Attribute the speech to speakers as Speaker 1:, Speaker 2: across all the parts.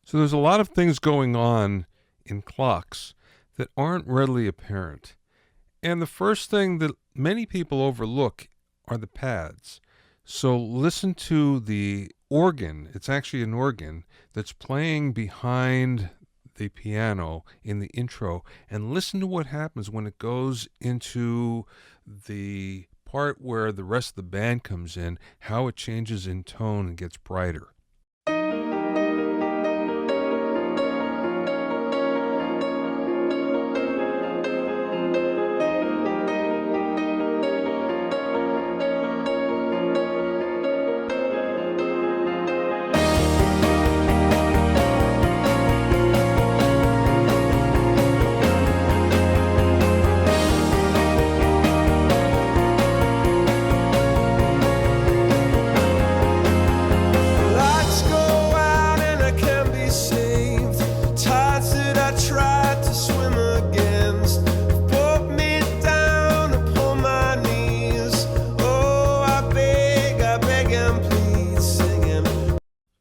Speaker 1: So there's a lot of things going on in clocks that aren't readily apparent. And the first thing that many people overlook are the pads. So listen to the organ. It's actually an organ that's playing behind the piano in the intro, and listen to what happens when it goes into the part where the rest of the band comes in, how it changes in tone and gets brighter.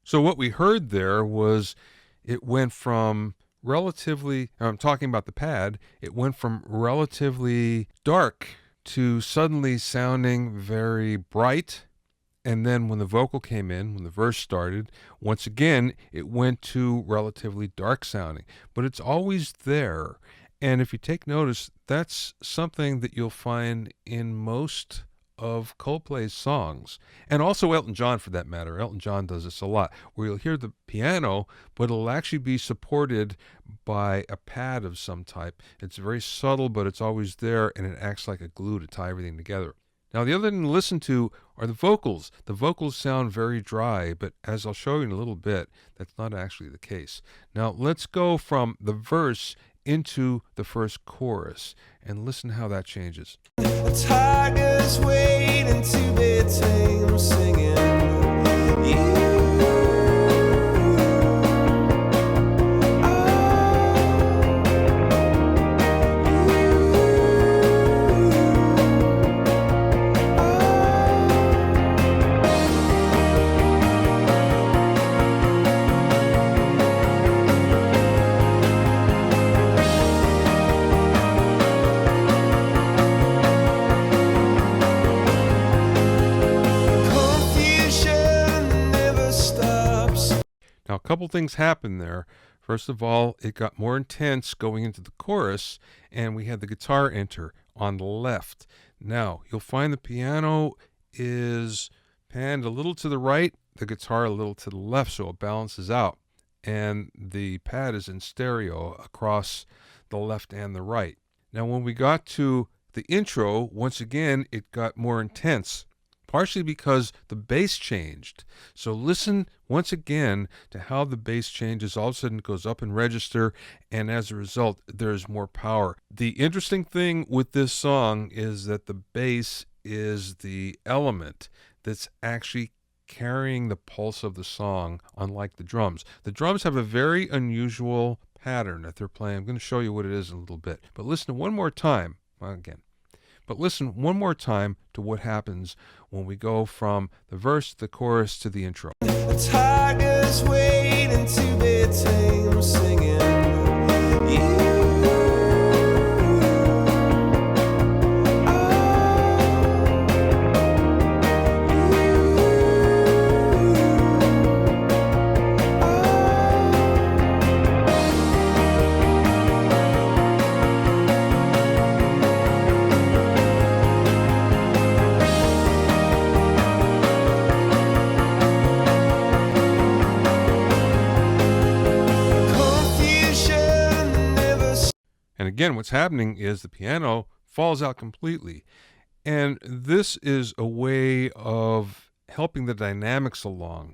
Speaker 1: So what we heard there was it went from I'm talking about the pad, it went from relatively dark to suddenly sounding very bright. And then when the vocal came in, when the verse started, once again, it went to relatively dark sounding. But it's always there. And if you take notice, that's something that you'll find in most of Coldplay's songs, and also Elton John for that matter. Elton John does this a lot, where you'll hear the piano, but it'll actually be supported by a pad of some type. It's very subtle, but it's always there, and it acts like a glue to tie everything together. Now, the other thing to listen to are the vocals. The vocals sound very dry, but as I'll show you in a little bit, that's not actually the case. Now, let's go from the verse into the first chorus and listen how that changes. The tigers waiting to be tamed, singing you. Now, a couple things happened there. First of all, it got more intense going into the chorus, and we had the guitar enter on the left. Now, you'll find the piano is panned a little to the right, the guitar a little to the left, so it balances out. And the pad is in stereo across the left and the right. Now, when we got to the intro, once again, it got more intense, partially because the bass changed. So listen once again to how the bass changes. All of a sudden it goes up in register, and as a result, there's more power. The interesting thing with this song is that the bass is the element that's actually carrying the pulse of the song, unlike the drums. The drums have a very unusual pattern that they're playing. I'm going to show you what it is in a little bit. But listen one more time. But listen one more time to what happens when we go from the verse to the chorus to the intro. The tigers waiting to be tamed, singing you. And again, what's happening is the piano falls out completely. And this is a way of helping the dynamics along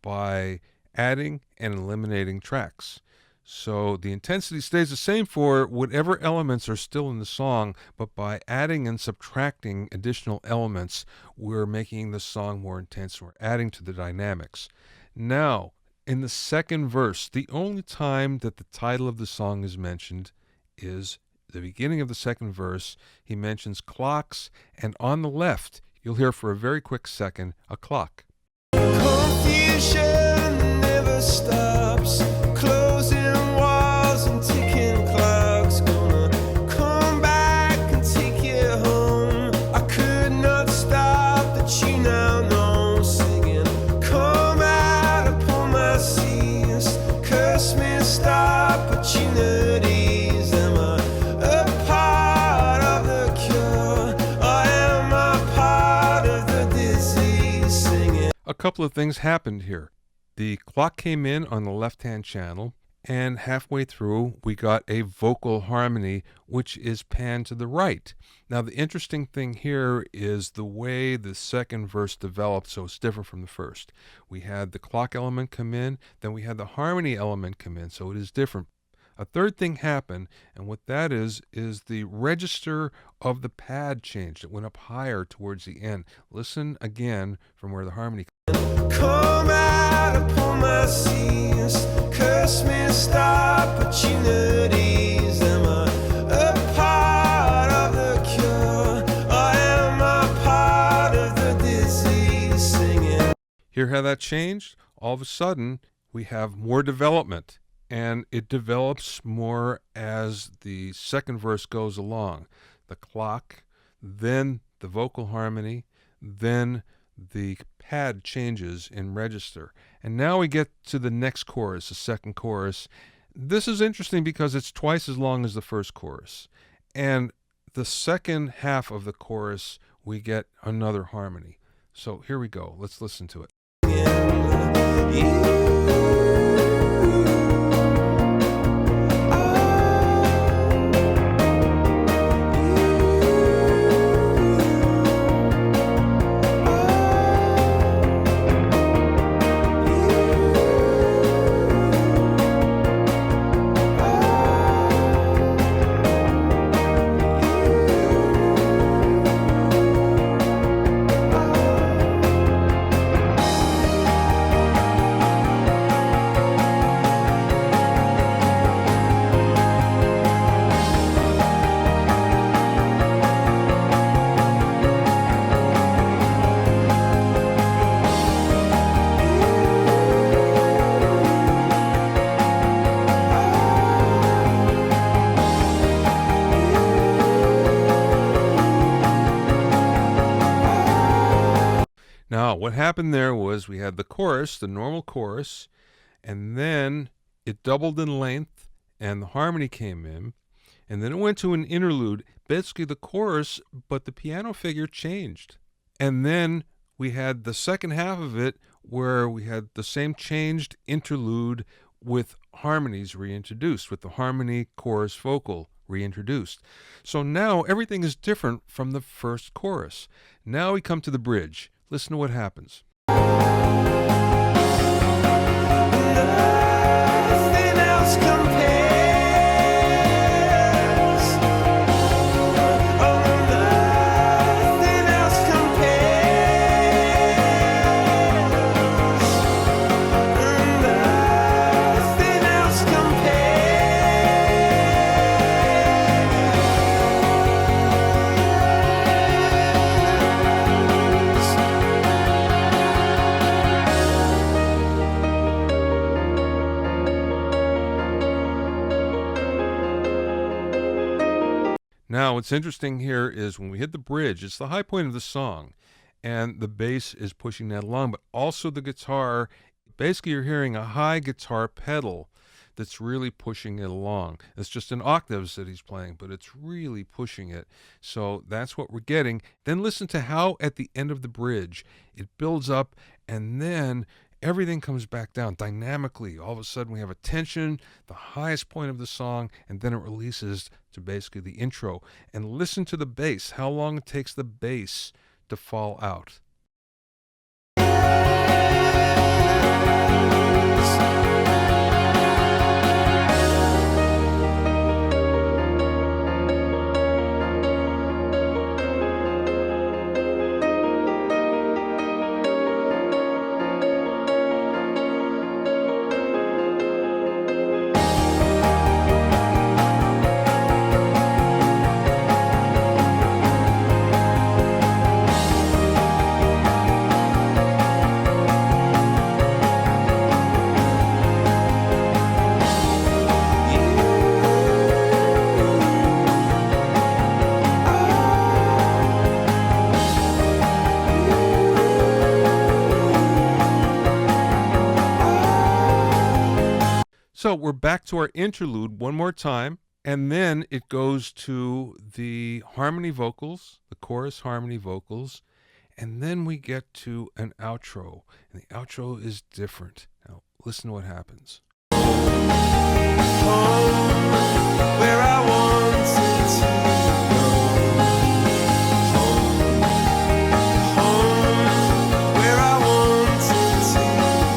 Speaker 1: by adding and eliminating tracks. So the intensity stays the same for whatever elements are still in the song, but by adding and subtracting additional elements, we're making the song more intense. We're adding to the dynamics. Now, in the second verse, the only time that the title of the song is mentioned is the beginning of the second verse. He mentions clocks, and on the left, you'll hear for a very quick second a clock. Confusion never stops. couple of things happened here. The clock came in on the left-hand channel, and halfway through, we got a vocal harmony, which is panned to the right. Now, the interesting thing here is the way the second verse developed, so it's different from the first. We had the clock element come in, then we had the harmony element come in, so it is different. A third thing happened, and what that is the register of the pad changed. It went up higher towards the end. Listen again from where the harmony
Speaker 2: come out upon my seas, curse missed opportunities. Am I a part of the cure, or am I part of the disease? Singing.
Speaker 1: Hear how that changed? All of a sudden, we have more development, and it develops more as the second verse goes along. The clock, then the vocal harmony, then the pad changes in register. And now we get to the next chorus, the second chorus. This is interesting because it's twice as long as the first chorus. And the second half of the chorus, we get another harmony. So here we go. Let's listen to it. Now, what happened there was we had the chorus, the normal chorus, and then it doubled in length, and the harmony came in, and then it went to an interlude, basically the chorus, but the piano figure changed. And then we had the second half of it where we had the same changed interlude with harmonies reintroduced, with the harmony, chorus, vocal reintroduced. So now everything is different from the first chorus. Now we come to the bridge. Listen to what happens.
Speaker 2: Nothing else compares. Oh, nothing else compares. Nothing else
Speaker 1: Now, what's interesting here is when we hit the bridge, it's the high point of the song, and the bass is pushing that along, but also the guitar. Basically, you're hearing a high guitar pedal that's really pushing it along. It's just in octaves that he's playing, but it's really pushing it. So that's what we're getting. Then listen to how at the end of the bridge, it builds up, and then everything comes back down dynamically. All of a sudden we have a tension, the highest point of the song, and then it releases to basically the intro. And listen to the bass, how long it takes the bass to fall out. So we're back to our interlude one more time, and then it goes to the harmony vocals, the chorus harmony vocals, And then we get to an outro, and the outro is different. Now, listen to what happens.
Speaker 2: Where I wanted to go, home, where I wanted to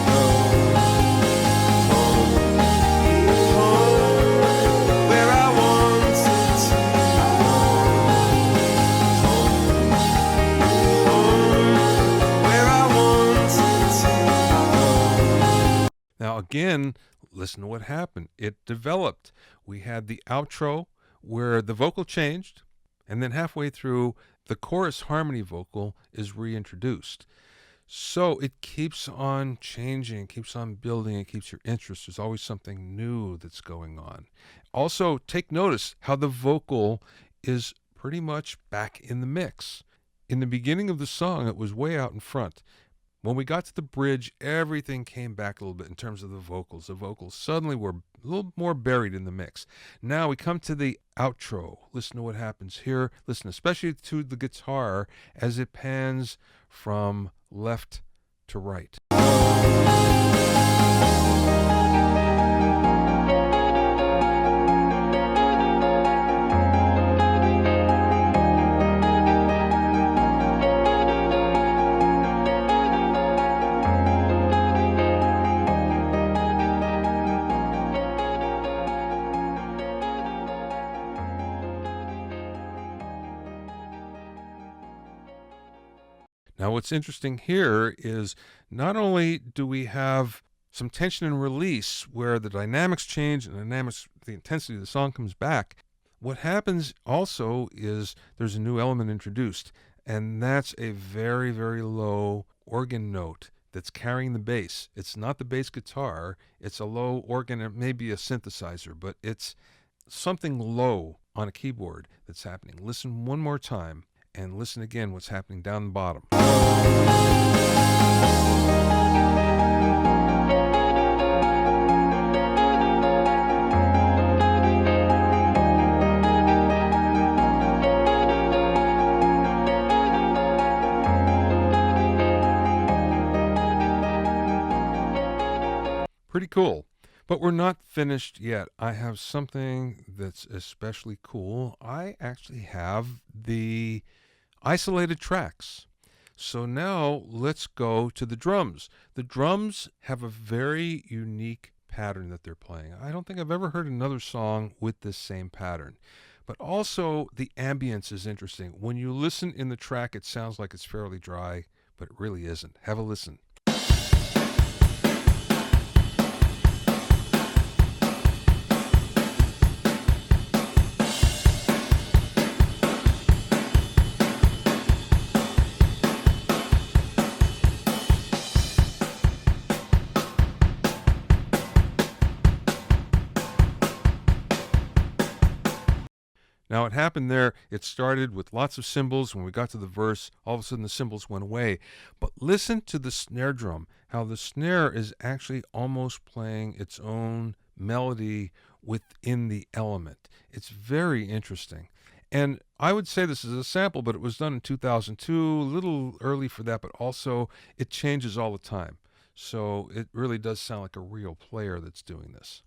Speaker 2: go, home, where I wanted to go, home, where I wanted to go.
Speaker 1: Now, again, listen to what happened. It developed. We had the outro where the vocal changed, and then halfway through, the chorus harmony vocal is reintroduced. So it keeps on changing, keeps on building, it keeps your interest. There's always something new that's going on. Also, take notice how the vocal is pretty much back in the mix. In the beginning of the song, it was way out in front. When we got to the bridge, everything came back a little bit in terms of the vocals. The vocals suddenly were a little more buried in the mix. Now we come to the outro. Listen to what happens here. Listen especially to the guitar as it pans from left to right. Now, what's interesting here is not only do we have some tension and release where the dynamics change and the intensity of the song comes back, what happens also is there's a new element introduced, and that's a very, very low organ note that's carrying the bass. It's not the bass guitar, it's a low organ, it may be a synthesizer, but it's something low on a keyboard that's happening. Listen one more time. And listen again what's happening down the bottom. Pretty cool. But we're not finished yet. I have something that's especially cool. I actually have the isolated tracks. So now let's go to the drums. The drums have a very unique pattern that they're playing. I don't think I've ever heard another song with this same pattern. But also the ambience is interesting. When you listen in the track, it sounds like it's fairly dry, but it really isn't. Have a listen. Now, what happened there, it started with lots of cymbals. When we got to the verse, all of a sudden the cymbals went away. But listen to the snare drum, how the snare is actually almost playing its own melody within the element. It's very interesting. And I would say this is a sample, but it was done in 2002, a little early for that, but also it changes all the time. So it really does sound like a real player that's doing this.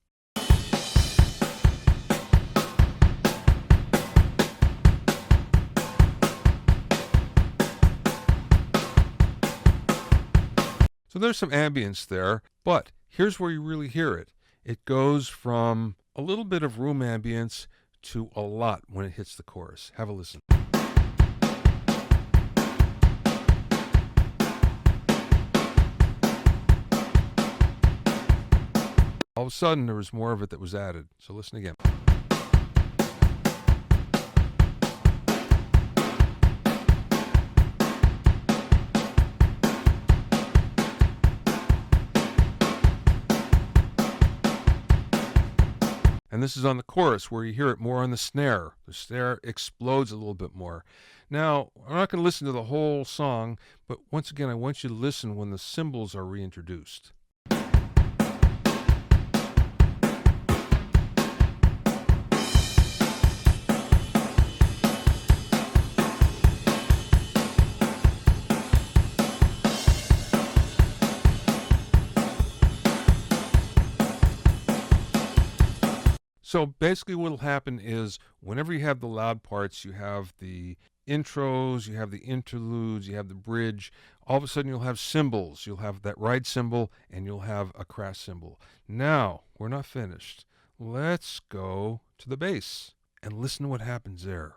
Speaker 1: So there's some ambience there, but here's where you really hear it. It goes from a little bit of room ambience to a lot when it hits the chorus. Have a listen. All of a sudden, there was more of it that was added. So listen again. And this is on the chorus where you hear it more on the snare. The snare explodes a little bit more. Now, I'm not going to listen to the whole song, but once again, I want you to listen when the cymbals are reintroduced. So basically, what will happen is whenever you have the loud parts, you have the intros, you have the interludes, you have the bridge. All of a sudden, you'll have cymbals. You'll have that ride cymbal and you'll have a crash cymbal. Now, we're not finished. Let's go to the bass and listen to what happens there.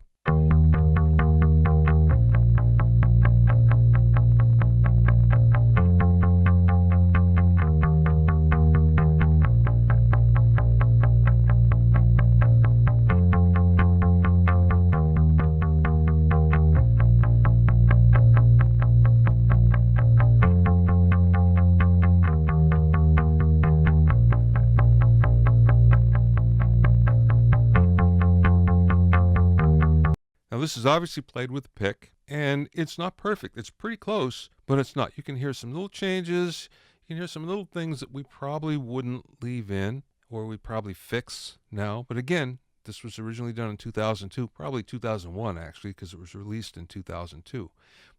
Speaker 1: Now, this is obviously played with a pick, and it's not perfect. It's pretty close, but it's not. You can hear some little changes. You can hear some little things that we probably wouldn't leave in, or we probably fix now. But again, this was originally done in 2002, probably 2001 actually, because it was released in 2002.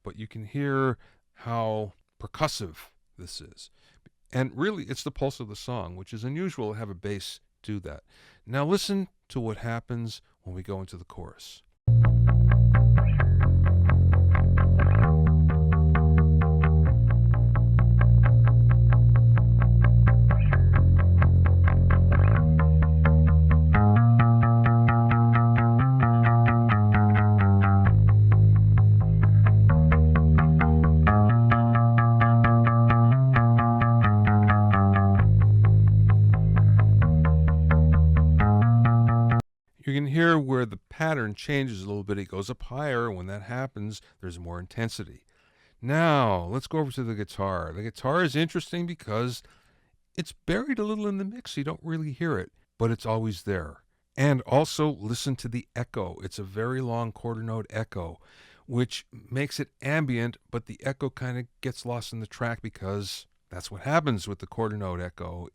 Speaker 1: But you can hear how percussive this is. And really, it's the pulse of the song, which is unusual to have a bass do that. Now listen to what happens when we go into the chorus. You can hear where the pattern changes a little bit. It goes up higher. When that happens, there's more intensity. Now, let's go over to the guitar. The guitar is interesting because it's buried a little in the mix. You don't really hear it, but it's always there. And also, listen to the echo. It's a very long quarter note echo, which makes it ambient, but the echo kind of gets lost in the track because that's what happens with the quarter note echo.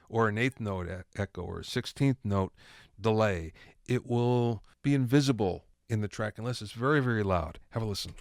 Speaker 1: Or an eighth note echo or a 16th note delay. It will be invisible in the track unless it's very, very loud. Have a listen.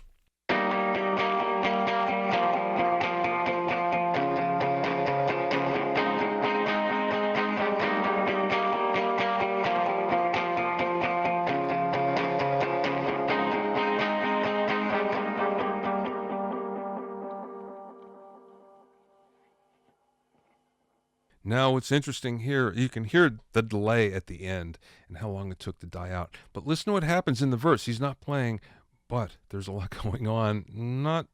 Speaker 1: Now, what's interesting here, you can hear the delay at the end and how long it took to die out. But listen to what happens in the verse. He's not playing, but there's a lot going on. Not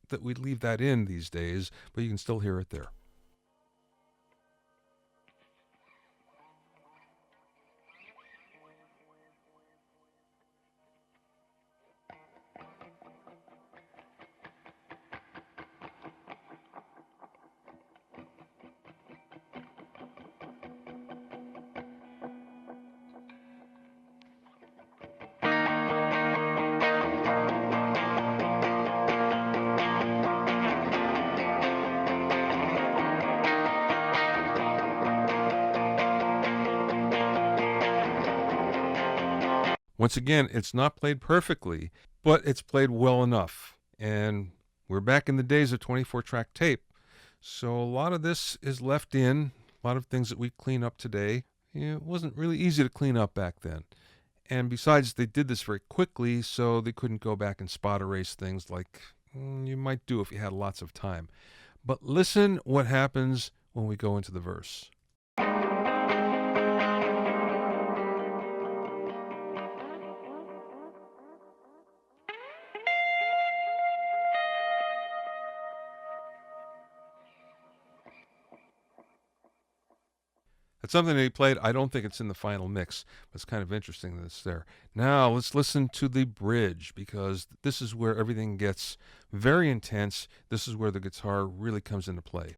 Speaker 1: that we leave that in these days, but you can still hear it there. Once again, it's not played perfectly, but it's played well enough. And we're back in the days of 24-track tape. So a lot of this is left in, a lot of things that we clean up today. It wasn't really easy to clean up back then. And besides, they did this very quickly, so they couldn't go back and spot erase things like you might do if you had lots of time. But listen what happens when we go into the verse. It's something that he played. I don't think it's in the final mix, but it's kind of interesting that it's there. Now, let's listen to the bridge, because this is where everything gets very intense. This is where the guitar really comes into play.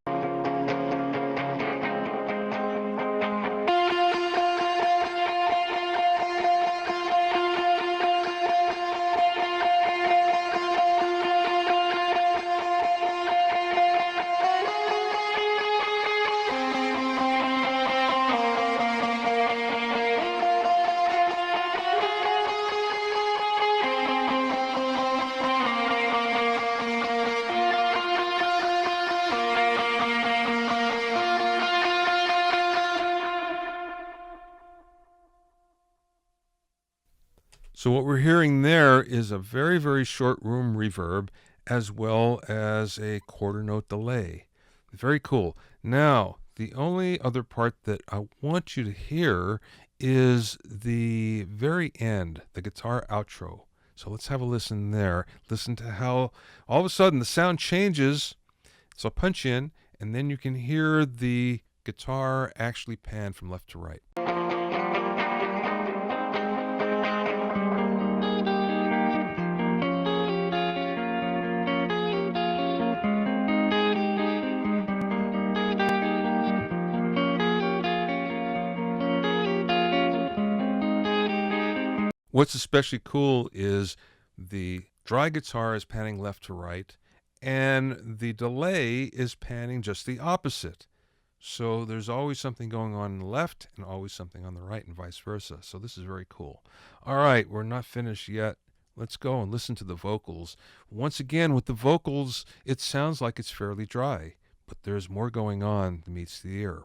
Speaker 1: So what we're hearing there is a very, very short room reverb as well as a quarter note delay. Very cool. Now, the only other part that I want you to hear is the very end, the guitar outro. So let's have a listen there. Listen to how all of a sudden the sound changes. So punch in, and then you can hear the guitar actually pan from left to right. What's especially cool is the dry guitar is panning left to right, and the delay is panning just the opposite. So there's always something going on the left and always something on the right and vice versa. So this is very cool. All right, we're not finished yet. Let's go and listen to the vocals. Once again, with the vocals, it sounds like it's fairly dry, but there's more going on than meets the ear.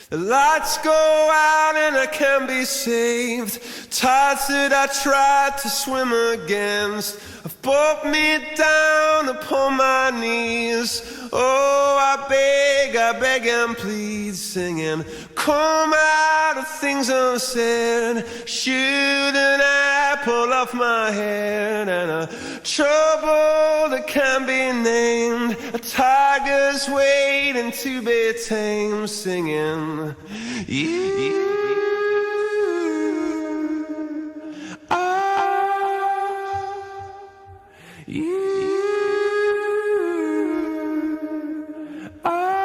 Speaker 2: The lights go out and I can't be saved. Tides that I tried to swim against have brought me down upon my knees. Oh, I beg and plead, singing, come out of things unsaid. Shoot an apple off my head, and a trouble that can't be named. A tiger's waiting to be tamed, singing, you are, you are.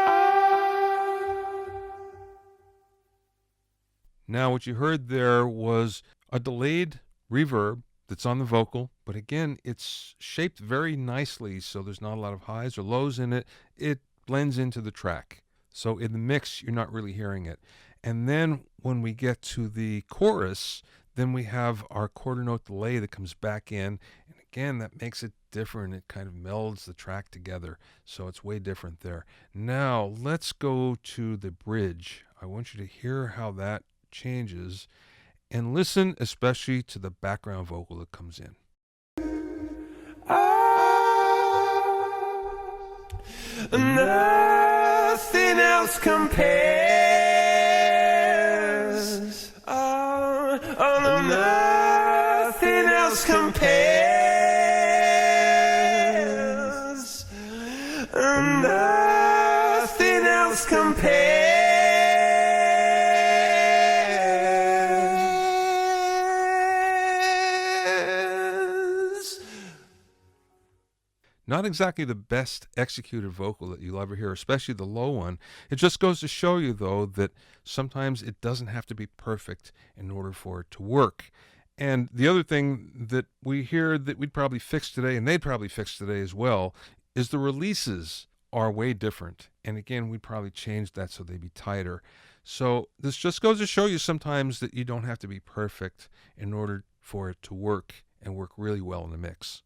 Speaker 1: Now, what you heard there was a delayed reverb that's on the vocal, but again, it's shaped very nicely, so there's not a lot of highs or lows in it. It blends into the track. So in the mix, you're not really hearing it. And then when we get to the chorus, then we have our quarter note delay that comes back in. And again, that makes it different. It kind of melds the track together. So it's way different there. Now, let's go to the bridge. I want you to hear how that changes and listen especially to the background vocal that comes in.
Speaker 2: Nothing else compares. Oh, no, nothing else compares. Nothing else compares.
Speaker 1: Not exactly the best executed vocal that you'll ever hear, especially the low one. It just goes to show you, though, that sometimes it doesn't have to be perfect in order for it to work. And the other thing that we hear that we'd probably fix today, and they'd probably fix today as well, is the releases are way different. And again, we'd probably change that so they'd be tighter. So this just goes to show you sometimes that you don't have to be perfect in order for it to work and work really well in the mix.